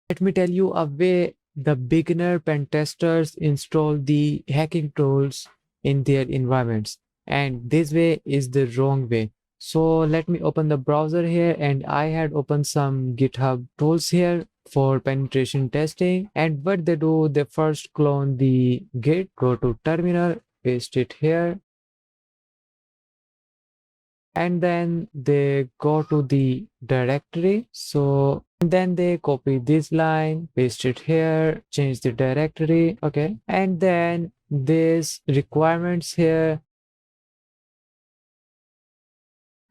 Let me tell you a way the beginner pen testers install the hacking tools in their environments, and this way is the wrong way. So let me open the browser here, and I had opened some GitHub tools here for penetration testing. And what they do, they first clone the git, go to terminal, paste it here, and then they go to the directory. So then they copy this line, paste it here, change the directory, okay, and then this requirements here,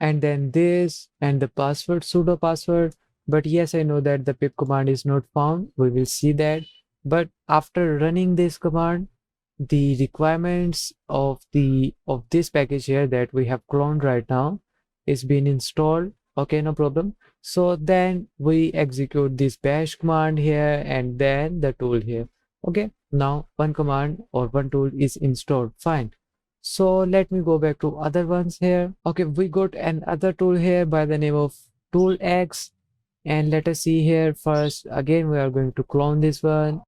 and then this and the password, sudo password. But yes, I know that the pip command is not found, we will see that. But after running this command, the requirements of this package here that we have cloned right now is being installed, okay, no problem. So then we execute this bash command here, and then the tool here, okay. Now one command or one tool is installed, fine. So let me go back to other ones here. Okay, we got another tool here by the name of tool X, and let us see here. First again we are going to clone this one.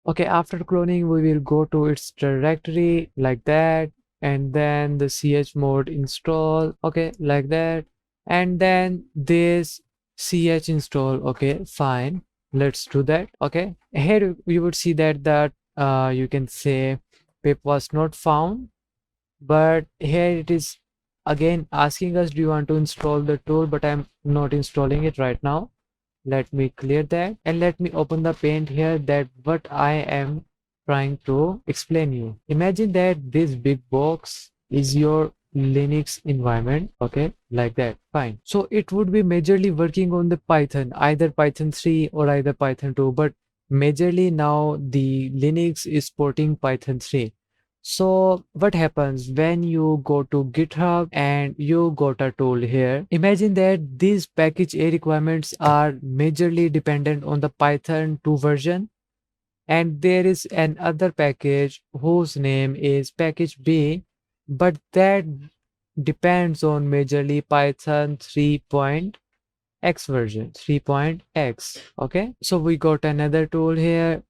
Okay, after cloning, we will go to its directory like that, and then the chmod install, okay, like that, and then this ch install, okay, fine. Let's do that. Okay, here you would see that you can say pip was not found, but here it is again asking us, do you want to install the tool? But I'm not installing it right now. Let me clear that, and let me open the paint here, that what I am trying to explain you. Imagine that this big box is your Linux environment, okay, like that, fine. So it would be majorly working on the Python, either Python 3 or either Python 2, but majorly now the Linux is supporting Python 3. So what happens when you go to GitHub and you got a tool here? Imagine that these package A requirements are majorly dependent on the Python 2 version, and there is another package whose name is package B, but that depends on majorly Python 3.x version, 3.x. Okay, so we got another tool here,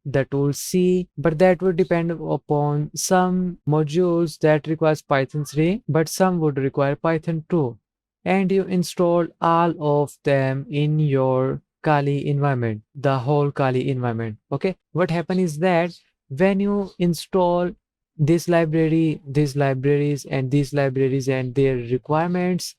the tool C, but that would depend upon some modules that requires Python 3, but some would require Python 2. And you install all of them in your Kali environment, the whole Kali environment. Okay, what happens is that when you install this library, these libraries, and these libraries and their requirements,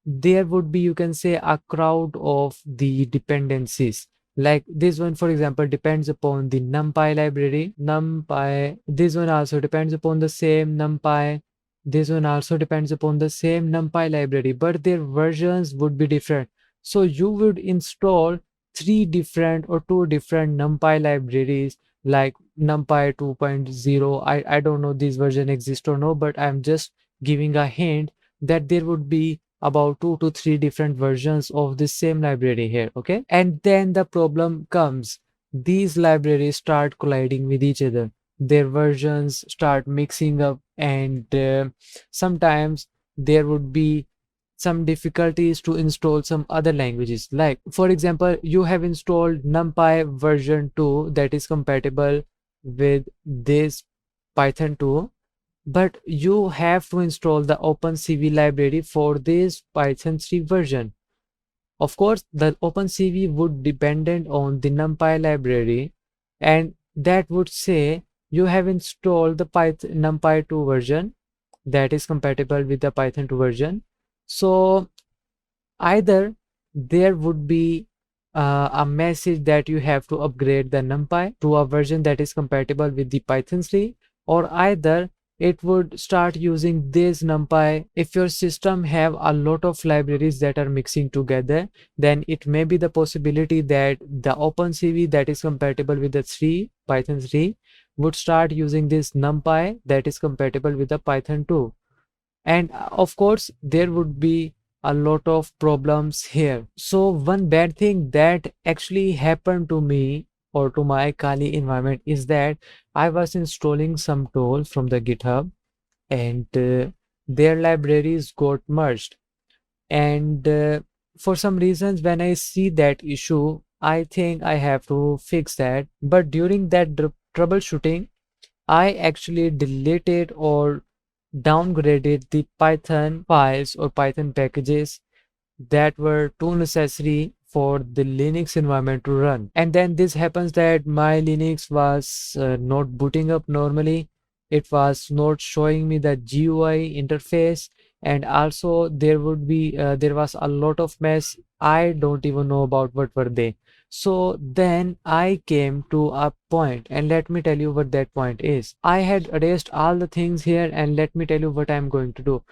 there would be, you can say, a crowd of the dependencies. Like this one, for example, depends upon the numpy library, numpy. This one also depends upon the same numpy. This one also depends upon the same numpy library, but their versions would be different. So you would install three different or two different numpy libraries, like numpy 2.0. I don't know this version exists or no, but I'm just giving a hint that there would be about 2 to 3 different versions of the same library here, okay. And then the problem comes, these libraries start colliding with each other, their versions start mixing up, and sometimes there would be some difficulties to install some other languages. Like for example, you have installed numpy version 2 that is compatible with this Python 2, but you have to install the OpenCV library for this Python 3 version. Of course, the OpenCV would dependent on the NumPy library, and that would say you have installed the Python NumPy 2 version that is compatible with the Python 2 version. So either there would be a message that you have to upgrade the NumPy to a version that is compatible with the Python 3, or either it would start using this NumPy. If your system have a lot of libraries that are mixing together, then it may be the possibility that the OpenCV that is compatible with the Python 3 would start using this NumPy that is compatible with the Python 2. And of course, there would be a lot of problems here. So one bad thing that actually happened to me or to my Kali environment is that I was installing some tools from the GitHub, and their libraries got merged. And for some reasons, when I see that issue, I think I have to fix that. But during that troubleshooting, I actually deleted or downgraded the Python files or Python packages that were too necessary for the Linux environment to run. And then this happens that my Linux was not booting up normally. It was not showing me the GUI interface, and also there was a lot of mess. I don't even know about what were they. So then I came to a point, and let me tell you what that point is. I had erased all the things here, and let me tell you what I'm going to do.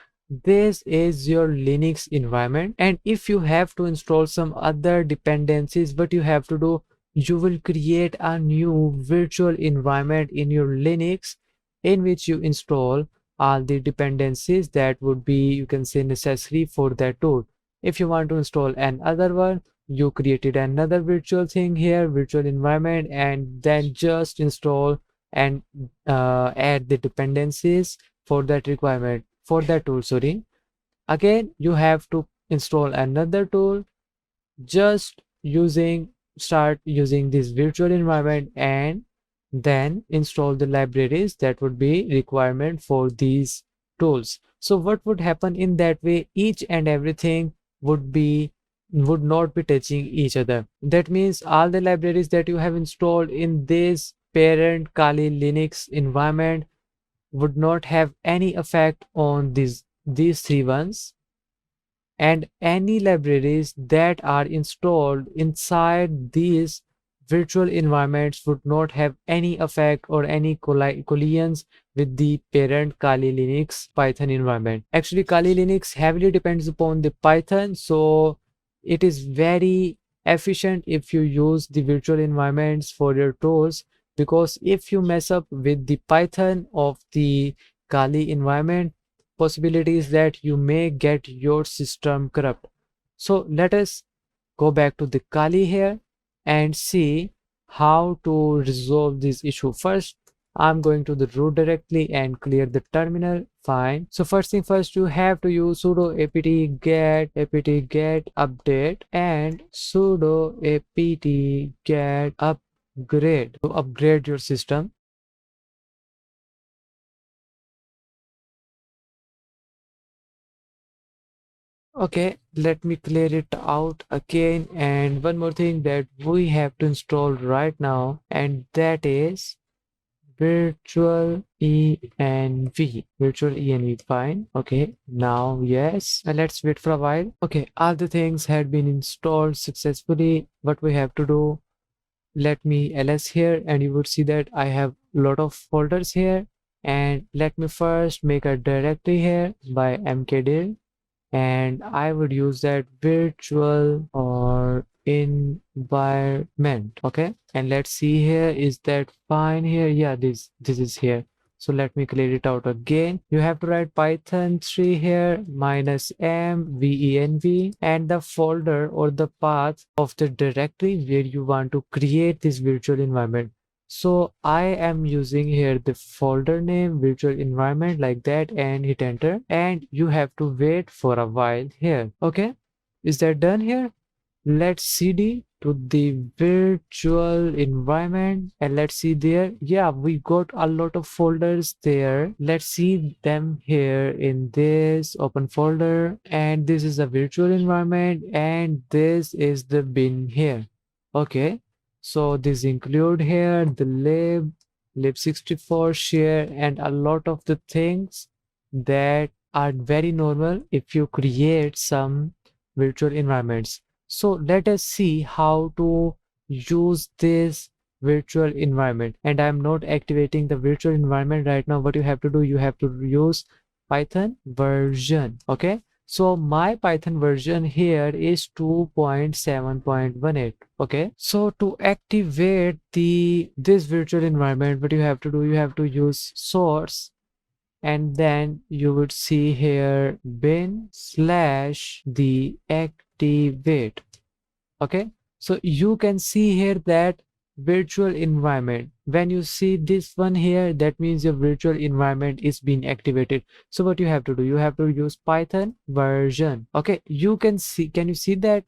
This is your Linux environment, and if you have to install some other dependencies, what you have to do, you will create a new virtual environment in your Linux in which you install all the dependencies that would be, you can say, necessary for that tool. If you want to install another one, you created another virtual thing here, virtual environment, and then just install and add the dependencies for that requirement, for that tool, sorry. Again, you have to install another tool, just start using this virtual environment, and then install the libraries that would be requirement for these tools. So what would happen in that way, each and everything would not be touching each other. That means all the libraries that you have installed in this parent Kali Linux environment would not have any effect on these three ones, and any libraries that are installed inside these virtual environments would not have any effect or any collisions with the parent Kali Linux Python environment. Actually, Kali Linux heavily depends upon the Python, so it is very efficient if you use the virtual environments for your tools, because if you mess up with the Python of the Kali environment, possibility is that you may get your system corrupt. So let us go back to the Kali here and see how to resolve this issue. First, I'm going to the root directly and clear the terminal. Fine. So first thing first, you have to use sudo apt-get update and sudo apt-get upgrade to upgrade your system. Okay, let me clear it out again. And one more thing that we have to install right now, and that is virtual env. Fine. Okay, now yes, and let's wait for a while. Okay, all the things had been installed successfully. What we have to do, let me ls here, and you would see that I have a lot of folders here. And let me first make a directory here by mkdir, and I would use that virtual or environment. Okay, and let's see here, is that fine here? Yeah, this is here. So let me clear it out again. You have to write python 3 here -m venv and the folder or the path of the directory where you want to create this virtual environment. So I am using here the folder name virtual environment like that, and hit enter, and you have to wait for a while here. Okay, is that done here? Let's cd to the virtual environment and let's see there. Yeah, we got a lot of folders there. Let's see them here in this open folder, and this is a virtual environment and this is the bin here. Okay, so this include here the lib64 share and a lot of the things that are very normal if you create some virtual environments. So let us see how to use this virtual environment. And I'm not activating the virtual environment right now. What you have to do, you have to use Python version. Okay, so my Python version here is 2.7.18. Okay, so to activate this virtual environment, what you have to do, you have to use source, and then you would see here bin/the activate. Okay, so you can see here that virtual environment, when you see this one here, that means your virtual environment is being activated. So what you have to do, you have to use Python version. Okay, you can see, can you see that?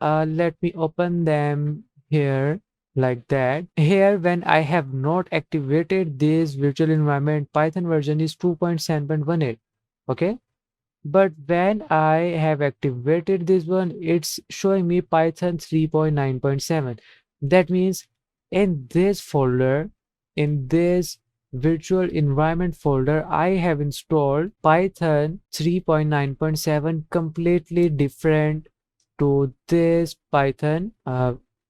Let me open them here like that. Here, when I have not activated this virtual environment, Python version is 2.7.18. Okay. But when I have activated this one, it's showing me Python 3.9.7. That means in this folder, in this virtual environment folder, I have installed Python 3.9.7, completely different to this Python,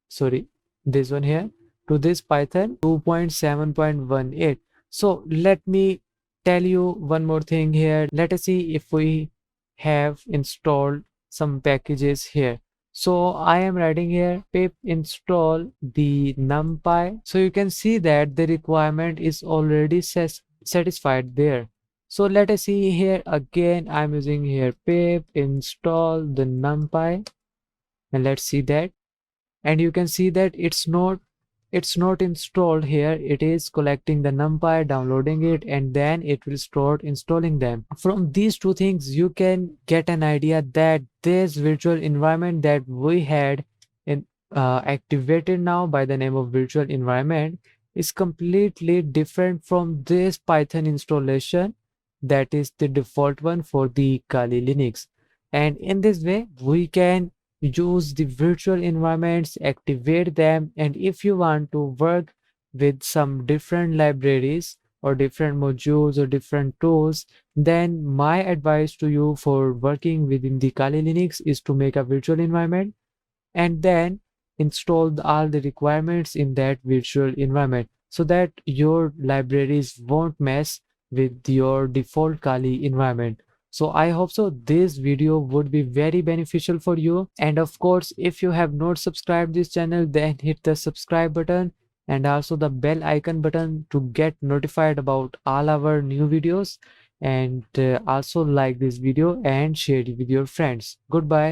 sorry, this one here, to this Python 2.7.18. So let me tell you one more thing here. Let us see if we have installed some packages here. So I am writing here pip install the numpy. So you can see that the requirement is already satisfied there. So let us see here again. I'm using here pip install the numpy, and let's see that. And you can see that it's not installed here. It is collecting the numpy, downloading it, and then it will start installing them. From these two things, you can get an idea that this virtual environment that we had in activated now by the name of virtual environment is completely different from this Python installation that is the default one for the Kali Linux. And in this way, we can use the virtual environments, activate them, and if you want to work with some different libraries or different modules or different tools, then my advice to you for working within the Kali Linux is to make a virtual environment and then install all the requirements in that virtual environment so that your libraries won't mess with your default Kali environment. So I hope so this video would be very beneficial for you. And of course, if you have not subscribed this channel, then hit the subscribe button and also the bell icon button to get notified about all our new videos. And also like this video and share it with your friends. Goodbye.